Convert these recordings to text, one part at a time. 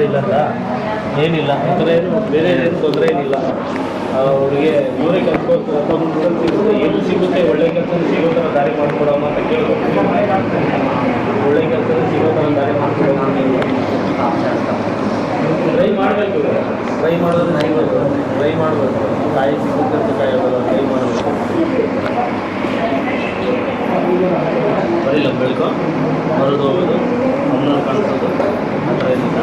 ಇಲ್ಲ ಅಂತ ಏನಿಲ್ಲ, ಆ ಥರ ಏನು ಬೇರೆ ಏನು ತೊಂದರೆ ಏನಿಲ್ಲ. ಅವ್ರಿಗೆ ಇವರೇ ಕಲ್ತ್ಕೊಳ್ತಾರೆ ಅಥವಾ ಸಿಗುತ್ತೆ, ಏನು ಸಿಗುತ್ತೆ ಒಳ್ಳೆ ಕೆಲಸ ಸಿಗೋ ಥರ ದಾರಿ ಮಾಡಿಕೊಡೋಮ್ಮ ಅಂತ ಕೇಳ್ಕೊಡ್ತೀವಿ. ಒಳ್ಳೆ ಕೆಲಸ ಸಿಗೋ ಥರ ದಾರಿ ಮಾಡಿಕೊಡೋಮ್ಮ ಟ್ರೈ ಮಾಡಬೇಕು. ಟ್ರೈ ಮಾಡೋದು ಟ್ರೈ ಮಾಡಬೇಕು. ಕಾಯಿ ಸಿಗುತ್ತೆ ಅಂತ ಕಾಯೋದಲ್ಲ, ಟ್ರೈ ಮಾಡಬೇಕು. ಬರೀಲ್ಲ ಬೆಳಕು ಬರೋದು ಹೋಗೋದು ಅಮ್ಮನ ಕಾಣಿಸೋದು ಆ ಥರ ಏನಿಲ್ಲ.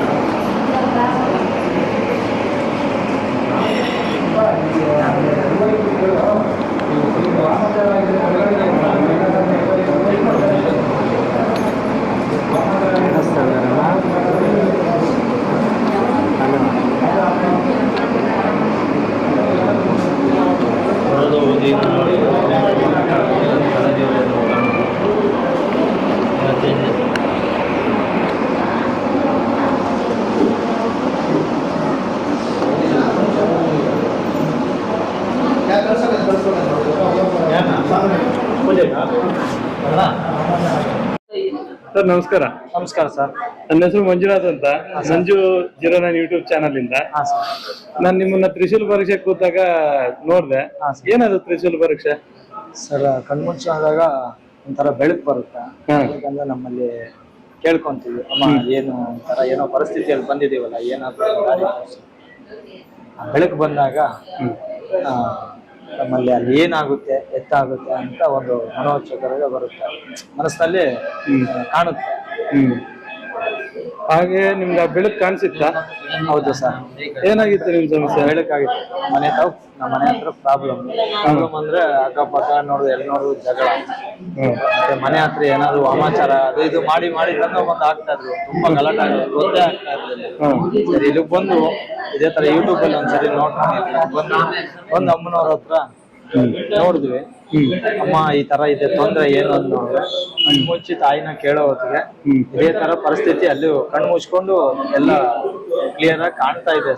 ಬರೋದು ಹೋಗೋದು ಏನು ನೋಡಿ ಸರ್ ನಮಸ್ಕಾರ. ನಮಸ್ಕಾರ ಸರ್. ನನ್ನ ಹೆಸರು ಮಂಜುನಾಥ್ ಅಂತ, ಸಂಜು 09 ಯೂಟ್ಯೂಬ್ ಚಾನಲ್ ಇಂದ. ನಾನು ನಿಮ್ಮನ್ನ ತ್ರಿಶೂಲ್ ಪರೀಕ್ಷೆ ಕೂತಾಗ ನೋಡ್ದೆ. ಏನದು ತ್ರಿಶೂಲ್ ಪರೀಕ್ಷೆ? ಸರ್ ಕಣ್ಮುಚ್ಚ ಆದಾಗ ಒಂಥರ ಬೆಳಕು ಬರುತ್ತೆ. ಯಾಕಂದ್ರೆ ನಮ್ಮಲ್ಲಿ ಕೇಳ್ಕೊಂತೀವಿ, ಅಮ್ಮ ಏನು ಒಂಥರ ಏನೋ ಪರಿಸ್ಥಿತಿಯಲ್ಲಿ ಬಂದಿದೀವಲ್ಲ, ಏನಾದ್ರು ದಾರಿ ಬೆಳಕು ಬಂದಾಗ ನಮ್ಮಲ್ಲಿ ಅಲ್ಲಿ ಏನಾಗುತ್ತೆ ಎತ್ತಾಗುತ್ತೆ ಅಂತ ಒಂದು ಮನೋಚಕರಿಗೆ ಬರುತ್ತೆ, ಮನಸ್ಸಿನಲ್ಲಿ ಕಾಣುತ್ತೆ. ಹಾಗೆ ನಿಮ್ಗೆ ಆ ಬೆಳಕು ಕಾಣಿಸಿತ್ತಾ? ಹೌದು ಸರ್. ಏನಾಗಿತ್ತು ನಿಮ್ ಸಮಸ್ಯೆ? ಬೆಳಕಾಗಿತ್ತು. ನಮ್ಮ ಮನೆ ಹತ್ರ ಪ್ರಾಬ್ಲಮ್ ಅಂದ್ರೆ ಅಕ್ಕಪಕ್ಕ ನೋಡುದು ಎಲ್ಲಿ ನೋಡುದು ಜಗಳ, ಮತ್ತೆ ಮನೆ ಹತ್ರ ಏನಾದ್ರು ವಾಮಾಚಾರ ಅದು ಇದು ಮಾಡಿ ತಂದು ಬಂದು ಆಗ್ತಾ ಇದ್ರು. ತುಂಬಾ ಗಲಾಟೆ ಆಗೋದು, ಗೊತ್ತೇ ಆಗ್ತಾ ಇರ್ಲಿಲ್ಲ. ಸರಿ ಇಲ್ಲಿಗೆ ಬಂದು ಇದೇ ತರ ಯೂಟ್ಯೂಬ್ ಅಲ್ಲಿ ಒಂದ್ಸರಿ ನೋಡ್ಕೊಂಡು ಬಂದು ಅಮ್ಮನವ್ರ ಹತ್ರ ನೋಡಿದ್ವಿ. ಅಮ್ಮ ಈ ತರ ಇದೆ, ತೊಂದ್ರೆ ಏನು ಅಂತ ನೋಡಿದ್ರೆ ಮುಚ್ಚಿ ತಾಯಿನ ಕೇಳೋ ಹೊತ್ತಿಗೆ ಇದೇ ತರ ಪರಿಸ್ಥಿತಿ ಅಲ್ಲಿ ಕಣ್ಣು ಮುಚ್ಕೊಂಡು ಎಲ್ಲ ಕ್ಲಿಯರ್ ಆಗಿ ಕಾಣ್ತಾ ಇದೆ.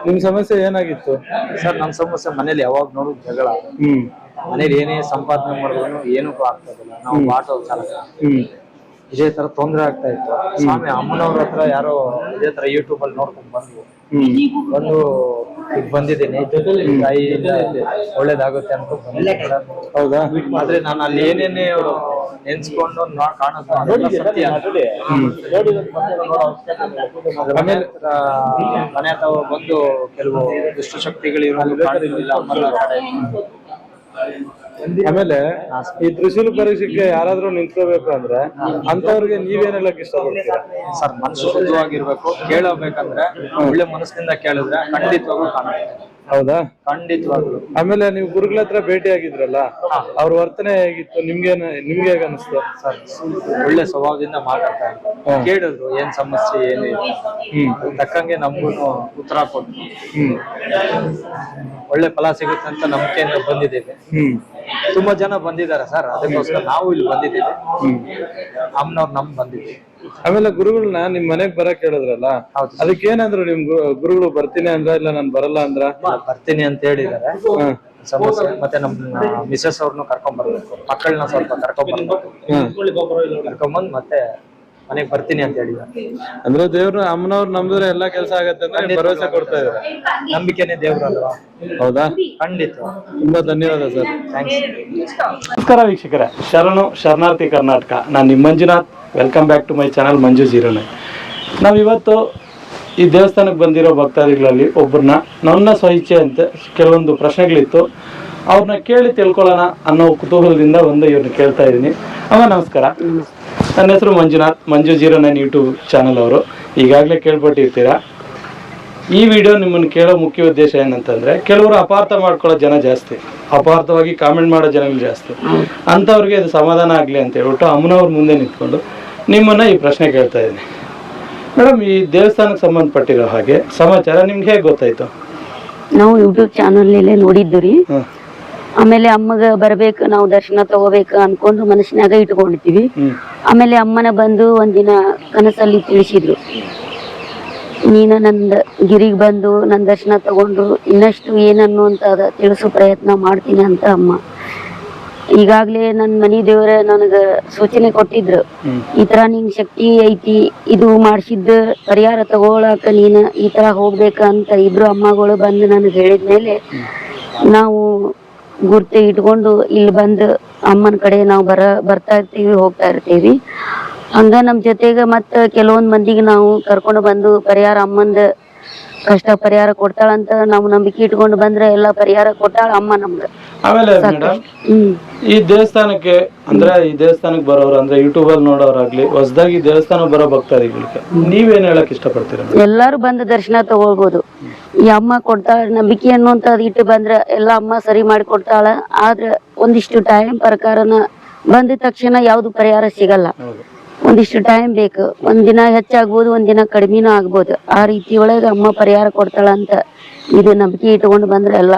ನಿಮ್ ಸಮಸ್ಯೆ ಏನಾಗಿತ್ತು ಸರ್? ನಮ್ಮ ಸಮಸ್ಯೆ ಮನೇಲಿ ಯಾವಾಗ ನೋಡುದು ಜಗಳ, ಮನೇಲಿ ಏನೇ ಸಂಪಾದನೆ ಮಾಡಿದ್ರು ಏನಕ್ಕೂ ಆಗ್ತಾ ಇದಿಲ್ಲ. ನಾವು ಆಟೋ ಚಾಲಕ, ಇದೇ ತರ ತೊಂದ್ರೆ ಆಗ್ತಾ ಇತ್ತು. ಸ್ವಾಮಿ ಅಮ್ಮನವ್ರ ಹತ್ರ ಯಾರೋ ಇದೇ ತರ ಯೂಟ್ಯೂಬ್ ಅಲ್ಲಿ ನೋಡ್ಕೊಂಡು ಬಂದು ಈಗ ಬಂದಿದ್ದೀನಿ, ತಾಯಿಯಿಂದ ಒಳ್ಳೇದಾಗುತ್ತೆ ಅಂತ. ಹೌದಾ? ಆದ್ರೆ ನಾನು ಅಲ್ಲಿ ಏನೇನೇ ನೆನ್ಸ್ಕೊಂಡು ಮನೆ ಅಥವಾ ಬಂದು ಕೆಲವು ದುಷ್ಟ ಶಕ್ತಿಗಳು ಆಮೇಲೆ ಈ ತ್ರಿಶೂಲ್ ಪರೀಕ್ಷೆಗೆ ಯಾರಾದ್ರೂ ನಿಂತ್ಕೋಬೇಕು ಅಂದ್ರೆ ಅಂತವ್ರಿಗೆ ನೀವೇನೆಲ್ಲ ಇಷ್ಟಪಡ್ತೀರಾ? ಸರ್, ಮನಸ್ಸು ಶುದ್ಧವಾಗಿರ್ಬೇಕು. ಕೇಳಬೇಕಂದ್ರೆ ಒಳ್ಳೆ ಮನಸ್ಸಿನಿಂದ ಕೇಳಿದ್ರೆ ಖಂಡಿತವಾಗ್ಲೂ ಕಾಣುತ್ತೆ. ಹೌದಾ? ಖಂಡಿತವಾಗ್ಲು. ಆಮೇಲೆ ನೀವು ಗುರುಗಳ ಹತ್ರ ಭೇಟಿ ಆಗಿದ್ರಲ್ಲ, ಅವ್ರ ವರ್ತನೆ ಹೇಗಿತ್ತು? ನಿಮ್ಗೆ ಹೇಗ ಅನಿಸ್ತು? ಸರ್, ಒಳ್ಳೆ ಸ್ವಭಾವದಿಂದ ಮಾತಾಡ್ತಾ ಇದ್ರು. ಕೇಳಿದ್ರು ಏನ್ ಸಮಸ್ಯೆ ಏನು, ತಕ್ಕಂಗೆ ನಮ್ಗೂ ಉತ್ತರ ಕೊಟ್ಟು ಒಳ್ಳೆ ಫಲ ಸಿಗುತ್ತೆ ಅಂತ ನಂಬಿಕೆಯಿಂದ ಬಂದಿದ್ದೇವೆ. ತುಂಬಾ ಜನ ಬಂದಿದ್ದಾರೆ ಸರ್, ಅದಕ್ಕೋಸ್ಕರ ನಾವು ಇಲ್ಲಿ ಬಂದಿದ್ದೀವಿ. ಅಮ್ಮನವ್ರು ಬಂದಿದ್ದೀವಿ. ಆಮೇಲೆ ಗುರುಗಳನ್ನ ನಿಮ್ ಮನೆಗ್ ಬರಕ್ ಹೇಳಿದ್ರಲ್ಲ, ಅದಕ್ಕೆ ಏನಂದ್ರು ನಿಮ್ ಗುರುಗಳು? ಬರ್ತೀನಿ ಅಂದ್ರ ಇಲ್ಲ ನಾನು ಬರಲ್ಲ ಅಂದ್ರ? ಬರ್ತೀನಿ ಅಂತ ಹೇಳಿದಾರೆ. ಸಮಸ್ಯೆ ಮತ್ತೆ ನಮ್ ಮಿಸಸ್ ಅವ್ರನ್ನು ಕರ್ಕೊಂಡ್ ಬರ್ಬೇಕು, ಮಕ್ಕಳನ್ನ ಸ್ವಲ್ಪ ಕರ್ಕೊಂಡ್ಬಂದ್ ಮತ್ತೆ ಮನೆಗ್ ಬರ್ತೀನಿ ಅಂತ ಹೇಳಿದ್ದಾರೆ. ಅಂದ್ರೆ ದೇವ್ರು ಅಮ್ಮನವ್ರು ನಮ್ದ್ರೆ ಎಲ್ಲಾ ಕೆಲಸ ಆಗತ್ತೆ ಅಂತ ಭರವಸೆ ಕೊಡ್ತಾ ಇದಾರೆ. ನಂಬಿಕೆನೆ ದೇವ್ರಲ್ವಾ? ಹೌದಾ? ಖಂಡಿತ. ತುಂಬಾ ಧನ್ಯವಾದ ಸರ್. ನಮಸ್ಕಾರ ವೀಕ್ಷಕರೇ, ಶರಣಾರ್ಥಿ ಕರ್ನಾಟಕ. ನಾನು ನಿಮ್ಮ Manjunath. Welcome back to my channel Manju 09. ನಾವಿವತ್ತು ಈ ದೇವಸ್ಥಾನಕ್ಕೆ ಬಂದಿರೋ ಭಕ್ತಾದಿಗಳಲ್ಲಿ ಒಬ್ಬರನ್ನ ನನ್ನ ಸ್ವಇಚ್ಛೆ ಅಂತ ಕೆಲವೊಂದು ಪ್ರಶ್ನೆಗಳಿತ್ತು, ಅವ್ರನ್ನ ಕೇಳಿ ತಿಳ್ಕೊಳ್ಳೋಣ ಅನ್ನೋ ಕುತೂಹಲದಿಂದ ಇವ್ರನ್ನ ಕೇಳ್ತಾ ಇದ್ದೀನಿ. ಅಮ್ಮ ನಮಸ್ಕಾರ. ನನ್ನ ಹೆಸರು ಮಂಜುನಾಥ್, ಮಂಜು 09 ಯೂಟ್ಯೂಬ್ ಚಾನಲ್ ಅವರು. ಈಗಾಗಲೇ ಕೇಳ್ಪಟ್ಟಿರ್ತೀರಾ. ಈ ವಿಡಿಯೋ ನಿಮ್ಮನ್ನು ಕೇಳೋ ಮುಖ್ಯ ಉದ್ದೇಶ ಏನಂತಂದರೆ, ಕೆಲವರು ಅಪಾರ್ಥ ಮಾಡ್ಕೊಳ್ಳೋ ಜನ ಜಾಸ್ತಿ, ಅಪಾರ್ಥವಾಗಿ ಕಾಮೆಂಟ್ ಮಾಡೋ ಜನಗಳು ಜಾಸ್ತಿ. ಅಂಥವ್ರಿಗೆ ಇದು ಸಮಾಧಾನ ಆಗಲಿ ಅಂತ ಹೇಳ್ಬಿಟ್ಟು ಅಮ್ಮನವ್ರ ಮುಂದೆ ನಿಂತ್ಕೊಂಡು ನಿಮ್ಮನ್ನು ಈ ಪ್ರಶ್ನೆ ಕೇಳ್ತಾ ಇದ್ದೀನಿ. ಮೇಡಮ್, ಈ ದೇವಸ್ಥಾನಕ್ಕೆ ಸಂಬಂಧಪಟ್ಟಿರೋ ಹಾಗೆ ಸಮಾಚಾರ ನಿಮ್ಗೆ ಹೇಗೆ ಗೊತ್ತಾಯ್ತು? ನಾವು ಯೂಟ್ಯೂಬ್ ಚಾನಲ್ ನೋಡಿದ್ದು ರೀ. ಆಮೇಲೆ ಅಮ್ಮಗ ಬರ್ಬೇಕು, ನಾವು ದರ್ಶನ ತಗೋಬೇಕು ಅನ್ಕೊಂಡು ಮನಸ್ಸಿನಾಗ ಇಟ್ಕೊಂಡಿರ್ತೀವಿ. ಆಮೇಲೆ ಅಮ್ಮನ ಬಂದು ಒಂದಿನ ಕನಸಲ್ಲಿ ತಿಳಿಸಿದ್ರು, ನೀನು ನಂದ ಗಿರಿಗೆ ಬಂದು ನನ್ನ ದರ್ಶನ ತಗೊಂಡು ಇನ್ನಷ್ಟು ಏನನ್ನು ಅಂತ ತಿಳಿಸೋ ಪ್ರಯತ್ನ ಮಾಡ್ತೀನಿ ಅಂತ ಅಮ್ಮ. ಈಗಾಗ್ಲೇ ನನ್ ಮನಿ ದೇವ್ರ ನನಗ ಸೂಚನೆ ಕೊಟ್ಟಿದ್ರು, ಈ ತರ ನಿಂಗ್ ಶಕ್ತಿ ಐತಿ, ಇದು ಮಾಡ್ಸಿದ್ದ ಪರಿಹಾರ ತಗೊಳಕ ನೀನ್ ಈ ತರ ಹೋಗ್ಬೇಕಂತ ಇಬ್ರು ಅಮ್ಮಗಳು ಬಂದು ನನಗೆ ಹೇಳಿದ್ಮೇಲೆ ನಾವು ಗುರ್ತಿ ಇಟ್ಕೊಂಡು ಇಲ್ಲಿ ಬಂದು ಅಮ್ಮನ ಕಡೆ ನಾವು ಬರ್ತಾ ಇರ್ತೀವಿ, ಹೋಗ್ತಾ ಇರ್ತೀವಿ. ಹಂಗ ನಮ್ ಜೊತೆಗ ಮತ್ತ ಕೆಲವೊಂದ್ ಮಂದಿಗೆ ನಾವು ಕರ್ಕೊಂಡು ಬಂದು ಪರಿಹಾರ ಅಮ್ಮಂದ ಕಷ್ಟ ಪರಿಹಾರ ಕೊಡ್ತಾಳಂತ ನಾವು ನಂಬಿಕೆ ಇಟ್ಕೊಂಡು ಬಂದ್ರೆ ಎಲ್ಲಾ ಪರಿಹಾರ ಕೊಟ್ಟಾಳ ಅಮ್ಮ ನಮ್ಗ. ಆಮೇಲೆ ಮೇಡಮ್, ಈ ದೇವಸ್ಥಾನಕ್ಕೆ ಅಂದ್ರೆ ಈ ದೇವಸ್ಥಾನಕ್ಕೆ ಬರೋರು ಅಂದ್ರೆ ಯೂಟ್ಯೂಬ್ ಅಲ್ಲಿ ನೋಡೋರಾಗ್ಲಿ, ಹೊಸದಾಗಿ ದೇವಸ್ಥಾನಕ್ಕೆ ಬರೋ ಭಕ್ತಾದಿಗಳಿಗೆ ನೀವೇನ್ ಹೇಳಕ್ ಇಷ್ಟಪಡ್ತೀರಾ? ಎಲ್ಲಾರು ಬಂದು ದರ್ಶನ ತಗೊಳ್ಬೋದು. ಈ ಅಮ್ಮ ಕೊಡ್ತಾಳ ನಂಬಿಕೆ ಅನ್ನುವಂಥದ್ದು ಇಟ್ಟು ಬಂದ್ರ ಎಲ್ಲಾ ಅಮ್ಮ ಸರಿ ಮಾಡಿ ಕೊಡ್ತಾಳ. ಆದ್ರ ಒಂದಿಷ್ಟು ಟೈಮ್ ಪ್ರಕಾರನ ಬಂದ ತಕ್ಷಣ ಯಾವ್ದು ಪರಿಹಾರ ಸಿಗಲ್ಲ. ಒಂದಿಷ್ಟು ಟೈಮ್ ಬೇಕು. ಒಂದಿನ ಹೆಚ್ಚಾಗ್ಬೋದು, ಒಂದಿನ ಕಡಿಮೆನೂ ಆಗ್ಬೋದು. ಆ ರೀತಿ ಒಳಗೆ ಅಮ್ಮ ಪರಿಹಾರ ಕೊಡ್ತಾಳ ಅಂತ ಇದು ನಂಬಿಕೆ ಇಟ್ಕೊಂಡು ಬಂದ್ರೆ ಎಲ್ಲ.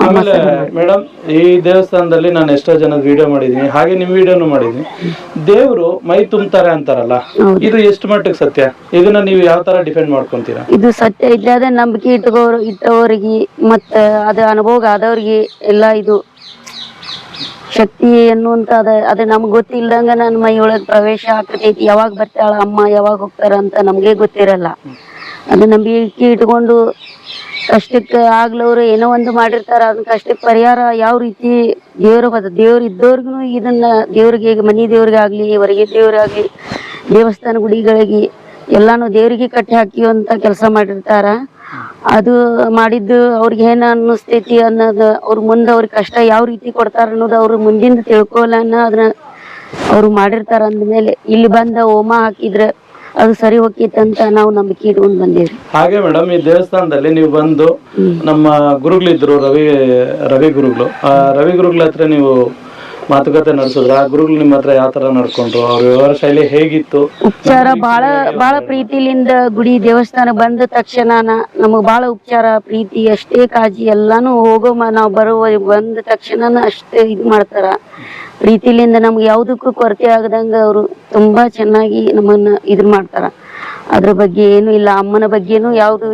ಆಮೇಲೆ ಮೇಡಮ್, ಈ ದೇವಸ್ಥಾನದಲ್ಲಿ ನಾನು ಎಷ್ಟೋ ಜನದ ವಿಡಿಯೋ ಮಾಡಿದೀನಿ, ಹಾಗೆ ನಿಮ್ ವಿಡಿಯೋನು ಮಾಡಿದೀನಿ. ದೇವ್ರು ಮೈ ತುಂಬ್ತಾರೆ ಅಂತಾರಲ್ಲ, ಇದು ಎಷ್ಟು ಮಟ್ಟಿಗೆ ಸತ್ಯ? ಇದನ್ನ ನೀವು ಯಾವ ತರ ಡಿಫೆಂಡ್ ಮಾಡ್ಕೊಂತೀರಾ? ಇದು ಸತ್ಯ ಇಲ್ಲ. ಅದ ನಂಬಿಕೆ ಇಟ್ಟವರಿಗೆ ಮತ್ತ ಅದ ಅನುಭವ ಆದವ್ರಿಗೆ ಎಲ್ಲ ಇದು ಶಕ್ತಿ ಅನ್ನುವಂತ ಅದ ನಮ್ಗ್ ಗೊತ್ತಿಲ್ದಂಗ ನನ್ನ ಮೈಯೊಳಗ್ ಪ್ರವೇಶ ಆಗ್ತೈತಿ. ಯಾವಾಗ ಬರ್ತಾಳ ಅಮ್ಮ, ಯಾವಾಗ ಹೋಗ್ತಾರ ಅಂತ ನಮ್ಗೆ ಗೊತ್ತಿರಲ್ಲ. ಅದು ನಂಬಿಕೆ ಇಟ್ಕೊಂಡು ಕಷ್ಟಕ್ಕೆ ಆಗ್ಲವ್ರು ಏನೋ ಒಂದು ಮಾಡಿರ್ತಾರ. ಅದನ್ನ ಕಷ್ಟಕ್ಕೆ ಪರಿಹಾರ ಯಾವ ರೀತಿ ದೇವ್ರ ಇದ್ದವ್ರಿಗೂ ಇದನ್ನ ದೇವ್ರಿಗೆ, ಮನಿ ದೇವ್ರಿಗಾಗ್ಲಿ, ಹೊರಗೆ ದೇವ್ರಾಗ್ಲಿ, ದೇವಸ್ಥಾನ ಗುಡಿಗಳಿಗೆ ಎಲ್ಲಾನು ದೇವ್ರಿಗೆ ಕಟ್ಟಿ ಹಾಕಿವಂತ ಕೆಲಸ ಮಾಡಿರ್ತಾರ. ಅದು ಮಾಡಿದ್ದು ಅವ್ರಿಗೆ ಏನ ಅನ್ನಿಸ್ತೈತಿ ಅನ್ನೋದು, ಅವ್ರ ಮುಂದೆ ಅವ್ರಿಗೆ ಕಷ್ಟ ಯಾವ ರೀತಿ ಕೊಡ್ತಾರ ಅನ್ನೋದು ಅವ್ರು ಮುಂದಿಂದ ತಿಳ್ಕೊಳನ್ನ ಅದನ್ನ ಅವ್ರು ಮಾಡಿರ್ತಾರ. ಅಂದ್ಮೇಲೆ ಇಲ್ಲಿ ಬಂದ ಹೋಮ ಹಾಕಿದ್ರೆ ಅದು ಸರಿ ಹೋಗ್ತೈತಿ ಅಂತ ನಾವು ನಂಬಿಕೆ ಇಟ್ಕೊಂಡು ಬಂದೇವ್ರಿ. ಹಾಗೆ ಮೇಡಮ್, ಈ ದೇವಸ್ಥಾನದಲ್ಲಿ ನೀವು ಬಂದು ನಮ್ಮ ಗುರುಗಳಿದ್ರು, ರವಿ ಗುರುಗಳು, ರವಿ ಗುರುಗಳ ಹತ್ರ ನೀವು ಮಾತುಕತೆ ನಡೆಸಿದ್ರ? ಆ ಗುರುಗಳು ನಿಮ್ಮ ಹತ್ರ ಯಾವ ತರ ನಡ್ಕೊಂಡ್ರು? ಅವ್ರ ವ್ಯವಹಾರ ಶೈಲಿ ಹೇಗಿತ್ತು? ಉಪಚಾರ ಬಹಳ ಪ್ರೀತಿಲಿಂದ ಗುಡಿ ದೇವಸ್ಥಾನ ಬಂದ ತಕ್ಷಣ ನಮಗ್ ಬಹಳ ಉಪಚಾರ, ಪ್ರೀತಿ, ಅಷ್ಟೇ ಕಾಳಜಿ ಎಲ್ಲಾನು ಹೋಗೋ ನಾವು ಬಂದ ತಕ್ಷಣ ಅಷ್ಟೇ ಇದು ಮಾಡ್ತಾರ. ಪ್ರೀತಿಲಿಂದ ನಮ್ಗೆ ಯಾವ್ದಕ್ಕೂ ಕೊರತೆ ಆಗದಂಗ ಅವರು ತುಂಬಾ ಚೆನ್ನಾಗಿ ನಮ್ಮನ್ನ ಇದ್ ಮಾಡ್ತಾರ. ಅದ್ರ ಬಗ್ಗೆ ಏನು ಇಲ್ಲ. ಅಮ್ಮನ ಬಗ್ಗೆನು ಯಾವ್ದು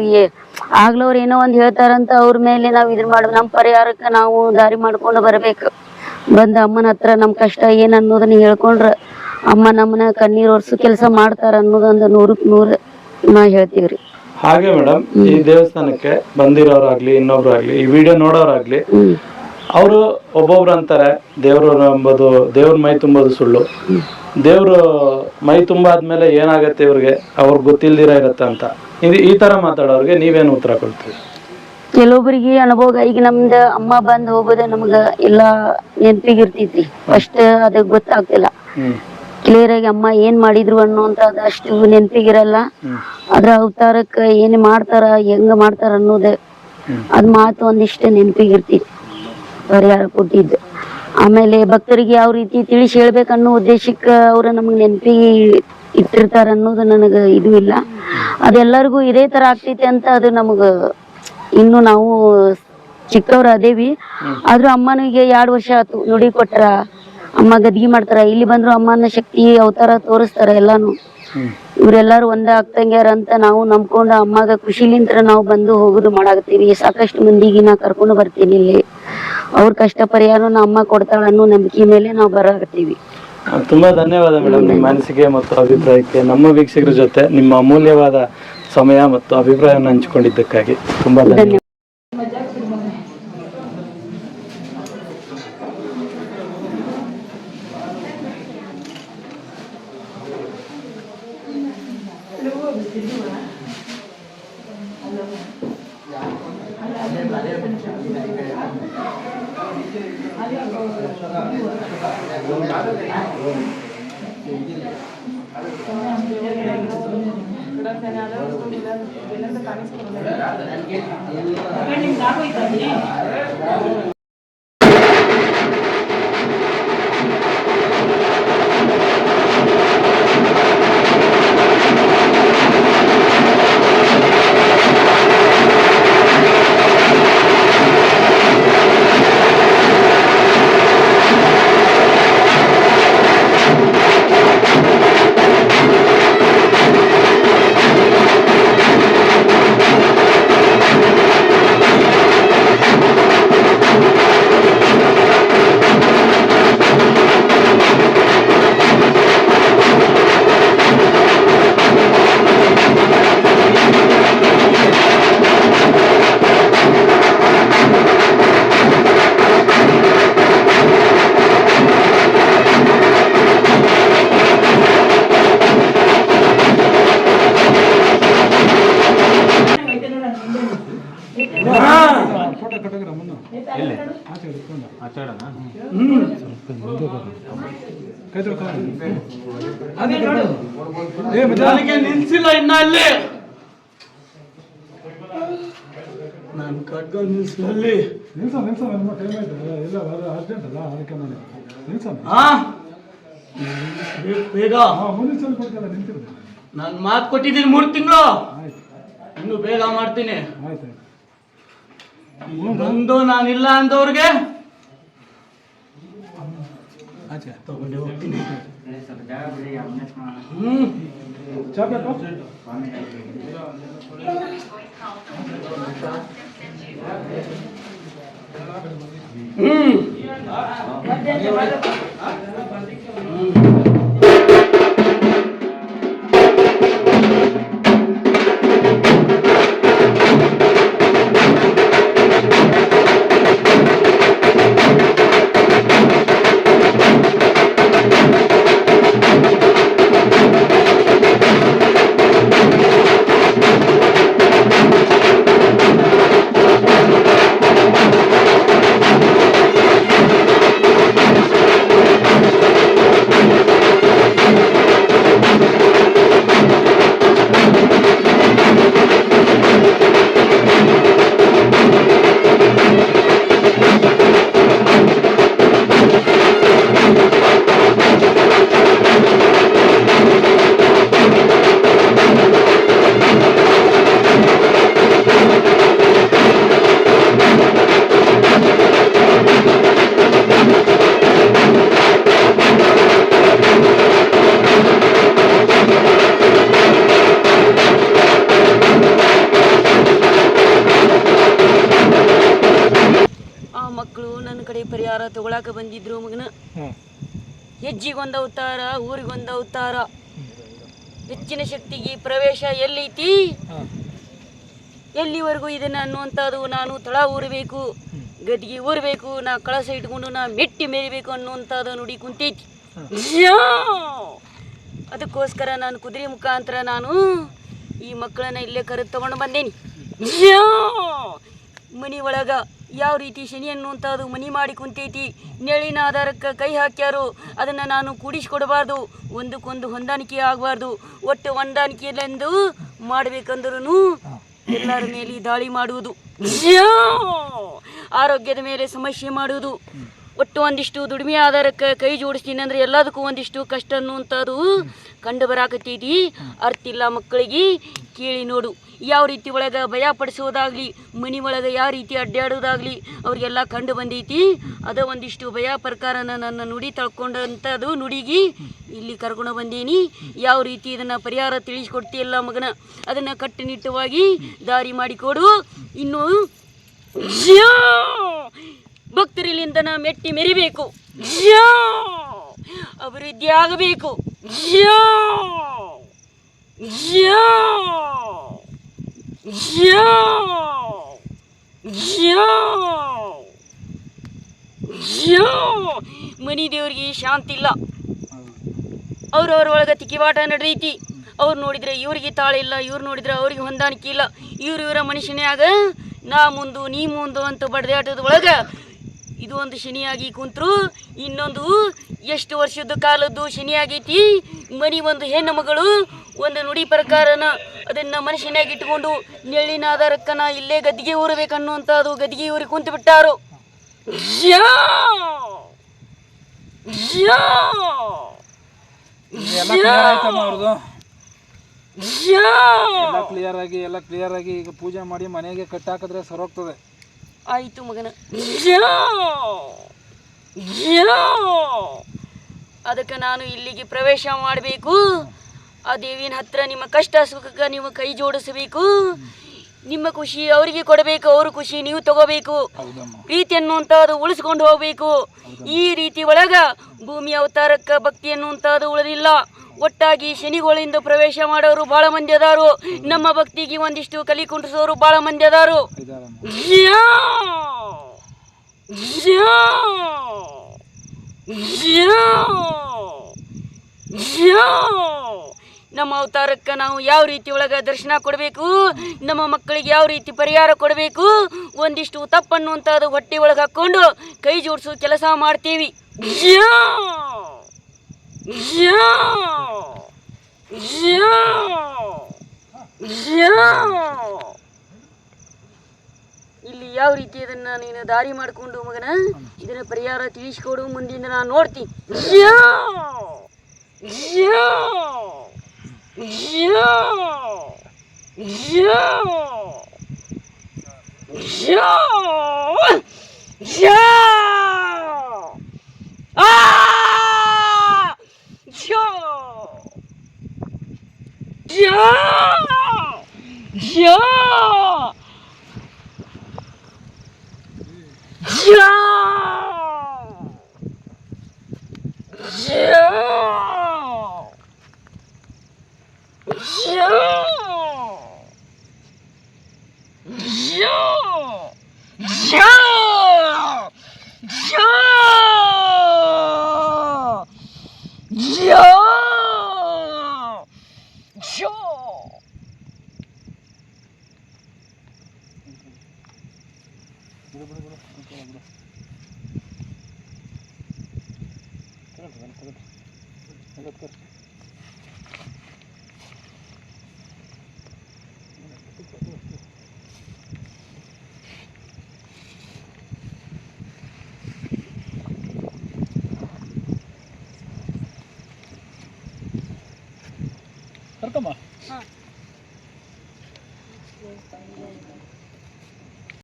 ಆಗ್ಲವ್ರು ಏನೋ ಒಂದ್ ಹೇಳ್ತಾರಂತ ಅವ್ರ ಮೇಲೆ ನಾವ್ ಇದ್ರ ಮಾಡ ನಮ್ ಪರಿಹಾರಕ್ಕ ನಾವು ದಾರಿ ಮಾಡ್ಕೊಂಡು ಬರ್ಬೇಕು. ಬಂದ ಅಮ್ಮನ ಹತ್ರ ನಮ್ ಕಷ್ಟ ಏನ್ ಅನ್ನೋದನ್ನ ಹೇಳ್ಕೊಂಡ್ರ ಅಮ್ಮ ನಮ್ಮನ ಕಣ್ಣೀರ್ ಒರ್ಸು ಕೆಲಸ ಮಾಡ್ತಾರ ಅನ್ನೋದೊಂದು 100% ನಾ ಹೇಳ್ತೀವ್ರಿ. ಹಾಗೆ ಮೇಡಮ್, ಈ ದೇವಸ್ಥಾನಕ್ಕೆ ಬಂದಿರೋರಾಗ್ಲಿ, ಇನ್ನೊಬ್ರಾಗ್ಲಿ, ಈ ವಿಡಿಯೋ ನೋಡೋರಾಗ್ಲಿ, ಅವರು ಒಬ್ಬೊಬ್ರು ಅಂತಾರೆ ದೇವ್ರು ನಂಬೋದು, ದೇವ್ರ ಮೈ ತುಂಬೋದು ಸುಳ್ಳು, ದೇವ್ರು ಮೈ ತುಂಬಾದ್ಮೇಲೆ ಏನಾಗತ್ತೆ ಇವ್ರಿಗೆ ಅವ್ರಿಗೆ ಗೊತ್ತಿಲ್ದಿರ ಇರತ್ತ ಅಂತ. ಈ ತರ ಮಾತಾಡೋರ್ಗೆ ನೀವೇನು ಉತ್ತರ ಕೊಡ್ತೀವಿ? ಕೆಲವೊಬ್ಬರಿಗೆ ಅನುಭವ. ಈಗ ನಮ್ದ ಅಮ್ಮ ಬಂದ್ ಹೋಗೋದ ನಮ್ಗ ಎಲ್ಲಾ ನೆನ್ಪಿಗಿರ್ತೈತಿ. ಫಸ್ಟ್ ಅದ ಗೊತ್ತಾಗ್ತಿಲ್ಲ ಕ್ಲಿಯರ್ ಆಗಿ ಅಮ್ಮ ಏನ್ ಮಾಡಿದ್ರು ಅನ್ನೋಂಥದ್ದು ಅಷ್ಟು ನೆನ್ಪಿಗಿರಲ್ಲ. ಅದ್ರ ಅವತಾರಕ್ಕ ಏನ್ ಮಾಡ್ತಾರ, ಹೆಂಗ ಮಾಡ್ತಾರ ಅನ್ನೋದು ಅದ್ ಮಾತು ಒಂದಿಷ್ಟ ನೆನ್ಪಿಗಿರ್ತೈತಿ ಪರಿಹಾರ ಕೊಟ್ಟಿದ್ದು. ಆಮೇಲೆ ಭಕ್ತರಿಗೆ ಯಾವ ರೀತಿ ತಿಳಿಸಿ ಹೇಳ್ಬೇಕನ್ನೋ ಉದ್ದೇಶಕ್ಕ ಅವ್ರ ನಮಗ್ ನೆನ್ಪಿಗೆ ಇಟ್ಟಿರ್ತಾರ ಅನ್ನೋದು ನನಗ ಇದು ಇಲ್ಲ. ಅದೆಲ್ಲರಿಗೂ ಇದೇ ತರ ಆಗ್ತೈತಿ ಅಂತ ಅದು ನಮಗ ಇನ್ನು ನಾವು ಚಿಕ್ಕವ್ರ ಅದೇವಿ. ಆದ್ರೂ ಅಮ್ಮನಿಗೆ 2 ವರ್ಷ ಆಯ್ತು ನುಡಿ ಕೊಟ್ರ, ಅಮ್ಮ ಗದ್ಗಿ ಮಾಡ್ತಾರ, ಇಲ್ಲಿ ಬಂದ್ರು ಅಮ್ಮನ ಶಕ್ತಿ ಅವತಾರ ತೋರಿಸ್ತಾರ ಎಲ್ಲಾನು. ಇವ್ರೆಲ್ಲಾರು ಒಂದ ಆಗ್ತಂಗ್ಯಾರ ಅಂತ ನಾವು ನಂಬ್ಕೊಂಡು ಅಮ್ಮಗ ಖುಷಿಲಿಂತ್ರ ನಾವು ಬಂದು ಹೋಗುದು ಮಾಡಾಕತ್ತೀವಿ. ಸಾಕಷ್ಟು ಮಂದಿಗೆ ನಾ ಕರ್ಕೊಂಡು ಬರ್ತೀನಿ ಇಲ್ಲಿ. ಅವ್ರ ಕಷ್ಟ ಪರಿಹಾರ ಅಮ್ಮ ಕೊಡ್ತಾಳ ಅನ್ನೋ ನಂಬಿಕೆ ಮೇಲೆ ನಾವು ಬರಾಕತ್ತೀವಿ. ತುಂಬಾ ಧನ್ಯವಾದ ಮೇಡಮ್, ನಿಮ್ಮ ಅನಿಸಿಕೆ ಮತ್ತು ಅಭಿಪ್ರಾಯಕ್ಕೆ ನಮ್ಮ ವೀಕ್ಷಕರ ಜೊತೆ ನಿಮ್ಮ ಅಮೂಲ್ಯವಾದ ಸಮಯ ಮತ್ತು ಅಭಿಪ್ರಾಯವನ್ನು ಹಂಚಿಕೊಂಡಿದ್ದಕ್ಕಾಗಿ ತುಂಬಾ ಧನ್ಯವಾದ. ನಿಲ್ಸಿಲ್ಲ ಇನ್ನ ಅಲ್ಲಿ ನಾನು ಖಡ್ಗ ನಿಲ್ಸಲ್ಲಿ ಬೇಗ ನಾನು ಮಾತು ಕೊಟ್ಟಿದ್ದೀನಿ 3 ತಿಂಗಳು ಇನ್ನು ಬೇಗ ಮಾಡ್ತೀನಿ. ಬಂದು ನಾನಿಲ್ಲ ಅಂದವ್ರಿಗೆ ತಗೊಂಡೆ ಹೋಗ್ತೀನಿ. ಪರಿಹಾರ ತಗೊಳಕ ಬಂದಿದ್ರು ಮಗನ. ಹೆಜ್ಜಿಗೊಂದು ಅವತಾರ, ಊರಿಗೊಂದು ಅವತಾರ. ಹೆಚ್ಚಿನ ಶಕ್ತಿಗೆ ಪ್ರವೇಶ ಎಲ್ಲೈತಿ, ಎಲ್ಲಿವರೆಗೂ ಇದನ್ನ ಅನ್ನುವಂಥದ್ದು ನಾನು ತಳ ಊರಬೇಕು, ಗದ್ದಿಗೆ ಊರಬೇಕು, ನಾ ಕಳಸ ಇಟ್ಕೊಂಡು ನಾ ಮೆಟ್ಟಿ ಮೇರಿಬೇಕು ಅನ್ನುವಂಥದ್ದು ನುಡಿ ಕುಂತೈತಿ. ಅದಕ್ಕೋಸ್ಕರ ನಾನು ಕುದುರೆ ಮುಖಾಂತರ ನಾನು ಈ ಮಕ್ಕಳನ್ನ ಇಲ್ಲೇ ಕರೆದು ತಗೊಂಡು ಬಂದೇನಿ. ಮನಿ ಒಳಗ ಯಾವ ರೀತಿ ಶನಿ ಅನ್ನುವಂಥದ್ದು ಮನಿ ಮಾಡಿ ಕುಂತೈತಿ, ನೆಳಿನ ಆಧಾರಕ್ಕೆ ಕೈ ಹಾಕ್ಯಾರು, ಅದನ್ನು ನಾನು ಕೂಡಿಸ್ಕೊಡಬಾರ್ದು, ಒಂದಕ್ಕೊಂದು ಹೊಂದಾಣಿಕೆ ಆಗಬಾರ್ದು. ಒಟ್ಟು ಹೊಂದಾಣಿಕೆಯಲ್ಲೆಂದು ಮಾಡಬೇಕಂದ್ರೂ ಎಲ್ಲರ ಮೇಲೆ ದಾಳಿ ಮಾಡುವುದು, ಆರೋಗ್ಯದ ಮೇಲೆ ಸಮಸ್ಯೆ ಮಾಡುವುದು. ಒಟ್ಟು ಒಂದಿಷ್ಟು ದುಡಿಮೆ ಆಧಾರಕ್ಕೆ ಕೈ ಜೋಡಿಸ್ತೀನಿ ಅಂದರೆ ಎಲ್ಲದಕ್ಕೂ ಒಂದಿಷ್ಟು ಕಷ್ಟ ಅನ್ನುವಂಥದ್ದು ಕಂಡು ಬರಾಕತ್ತೈತಿ. ಅರ್ತಿಲ್ಲ ಮಕ್ಕಳಿಗೆ ಕೇಳಿ ನೋಡು. ಯಾವ ರೀತಿ ಒಳಗೆ ಭಯ ಪಡಿಸೋದಾಗಲಿ, ಮನೆ ಒಳಗೆ ಯಾವ ರೀತಿ ಅಡ್ಡಾಡೋದಾಗಲಿ ಅವ್ರಿಗೆಲ್ಲ ಕಂಡು ಬಂದೈತಿ. ಅದ ಒಂದಿಷ್ಟು ಭಯ ಪ್ರಕಾರನ ನನ್ನ ನುಡಿ ತಳ್ಕೊಂಡಂಥದ್ದು ನುಡಿಗೆ ಇಲ್ಲಿ ಕರ್ಕೊಂಡು ಬಂದೀನಿ. ಯಾವ ರೀತಿ ಇದನ್ನು ಪರಿಹಾರ ತಿಳಿಸ್ಕೊಡ್ತೀಯಲ್ಲ ಮಗನ, ಅದನ್ನು ಕಟ್ಟುನಿಟ್ಟವಾಗಿ ದಾರಿ ಮಾಡಿಕೊಡು. ಇನ್ನು ಭಕ್ತರಿಲಿಂದನ ಮೆಟ್ಟಿ ಮೆರಿಬೇಕು, ಅಭಿವೃದ್ಧಿ ಆಗಬೇಕು. ಮನಿ ದೇವ್ರಿಗೆ ಶಾಂತಿ ಇಲ್ಲ, ಅವ್ರವ್ರ ಒಳಗೆ ತಿಕ್ಕಿವಾಟ ನಡೆದೈತಿ. ಅವ್ರು ನೋಡಿದ್ರೆ ಇವ್ರಿಗೆ ತಾಳ ಇಲ್ಲ, ಇವ್ರು ನೋಡಿದ್ರೆ ಅವ್ರಿಗೆ ಹೊಂದಾಣಿಕೆ ಇಲ್ಲ. ಇವರ ಮನುಷ್ಯನ್ಯಾಗ ನಾ ಮುಂದು ನೀ ಮುಂದು ಅಂತ ಬಡ್ದಾಟದ ಒಳಗೆ ಇದು ಒಂದು ಶನಿಯಾಗಿ ಕುಂತ್ರು. ಇನ್ನೊಂದು ಎಷ್ಟು ವರ್ಷದ ಕಾಲದ್ದು ಶನಿ ಆಗೈತಿ. ಮನಿ ಒಂದು ಹೆಣ್ಣು ಮಗಳು ಒಂದು ನುಡಿ ಪ್ರಕಾರನ ಅದನ್ನು ಮನುಷ್ಯನಾಗಿ ಇಟ್ಕೊಂಡು ನೆಳ್ಳಿನ ಆಧಾರಕ್ಕನ ಇಲ್ಲೇ ಗದ್ದಿಗೆ ಊರಬೇಕನ್ನುವಂಥದ್ದು ಗದ್ದಿಗೆ ಊರಿ ಕುಂತು ಬಿಟ್ಟಾರು. ಎಲ್ಲ ಕ್ಲಿಯರ್ ಆಗಿ ಈಗ ಪೂಜೆ ಮಾಡಿ ಮನೆಗೆ ಕಟ್ಟಾಕಿದ್ರೆ ಸರೋಗ್ತದೆ. ಆಯಿತು ಮಗನ. ಅದಕ್ಕೆ ನಾನು ಇಲ್ಲಿಗೆ ಪ್ರವೇಶ ಮಾಡಬೇಕು. ಆ ದೇವಿನ ಹತ್ರ ನಿಮ್ಮ ಕಷ್ಟ ಸುಖಕ್ಕೆ ನೀವು ಕೈ ಜೋಡಿಸಬೇಕು. ನಿಮ್ಮ ಖುಷಿ ಅವರಿಗೆ ಕೊಡಬೇಕು, ಅವ್ರ ಖುಷಿ ನೀವು ತಗೋಬೇಕು. ಪ್ರೀತಿ ಅನ್ನುವಂಥದ್ದು ಉಳಿಸ್ಕೊಂಡು ಹೋಗಬೇಕು. ಈ ರೀತಿ ಒಳಗ ಭೂಮಿ ಅವತಾರಕ್ಕೆ ಭಕ್ತಿ ಅನ್ನುವಂಥದ್ದು ಉಳಿದಿಲ್ಲ. ಒಟ್ಟಾಗಿ ಶನಿಗಳಿಂದ ಪ್ರವೇಶ ಮಾಡೋರು ಭಾಳ ಮಂದಿ ಅದಾರು. ನಮ್ಮ ಭಕ್ತಿಗೆ ಒಂದಿಷ್ಟು ಕಲಿ ಕುಂಡ್ರಿಸೋರು ಭಾಳ ಮಂದಿ ಅದಾರು. ನಮ್ಮ ಅವತಾರಕ್ಕೆ ನಾವು ಯಾವ ರೀತಿ ಒಳಗೆ ದರ್ಶನ ಕೊಡಬೇಕು, ನಮ್ಮ ಮಕ್ಕಳಿಗೆ ಯಾವ ರೀತಿ ಪರಿಹಾರ ಕೊಡಬೇಕು, ಒಂದಿಷ್ಟು ತಪ್ಪನ್ನುವಂಥದ್ದು ಹೊಟ್ಟೆ ಒಳಗೆ ಹಾಕ್ಕೊಂಡು ಕೈ ಜೋಡಿಸೋ ಕೆಲಸ ಮಾಡ್ತೀವಿ. ಇಲ್ಲಿ ಯಾವ ರೀತಿ ಇದನ್ನ ನೀನು ದಾರಿ ಮಾಡಿಕೊಂಡು ಮಗನ ಇದನ್ನ ಪರಿಹಾರ ತಿಳಿಸ್ಕೊಡು, ಮುಂದಿಂದ ನಾನು ನೋಡ್ತೀನಿ.